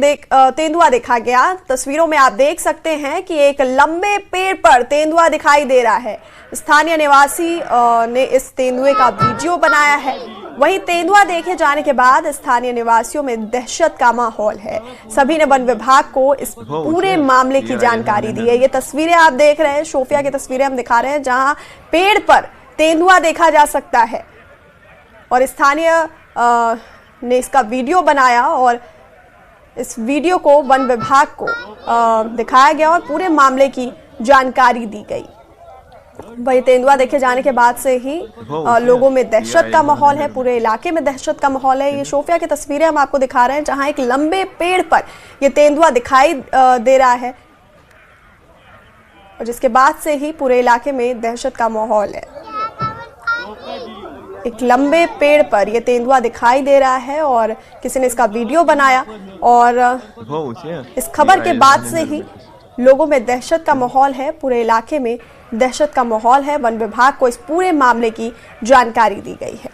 तेंदुआ देखा गया। तस्वीरों में आप देख सकते हैं कि एक लंबे पेड़ पर तेंदुआ दिखाई दे रहा है। स्थानीय निवासी ने इस तेंदुए का वीडियो बनाया है। वहीं तेंदुआ देखे जाने के बाद स्थानीय निवासियों में दहशत का माहौल है। सभी ने वन विभाग को इस पूरे मामले की जानकारी दी है। ये तस्वीरें आप देख रहे हैं, शोपियां की तस्वीरें हम दिखा रहे हैं, जहां पेड़ पर तेंदुआ देखा जा सकता है और स्थानीय ने इसका वीडियो बनाया और इस वीडियो को वन विभाग को दिखाया गया और पूरे मामले की जानकारी दी गई। वही तेंदुआ देखे जाने के बाद से ही लोगों में दहशत का माहौल है, पूरे इलाके में दहशत का माहौल है। ये शोपिया की तस्वीरें हम आपको दिखा रहे हैं, जहां एक लंबे पेड़ पर ये तेंदुआ दिखाई दे रहा है और जिसके बाद से ही पूरे इलाके में दहशत का माहौल है। एक लंबे पेड़ पर यह तेंदुआ दिखाई दे रहा है और किसी ने इसका वीडियो बनाया और इस खबर के बाद से ही लोगों में दहशत का माहौल है, पूरे इलाके में दहशत का माहौल है। वन विभाग को इस पूरे मामले की जानकारी दी गई है।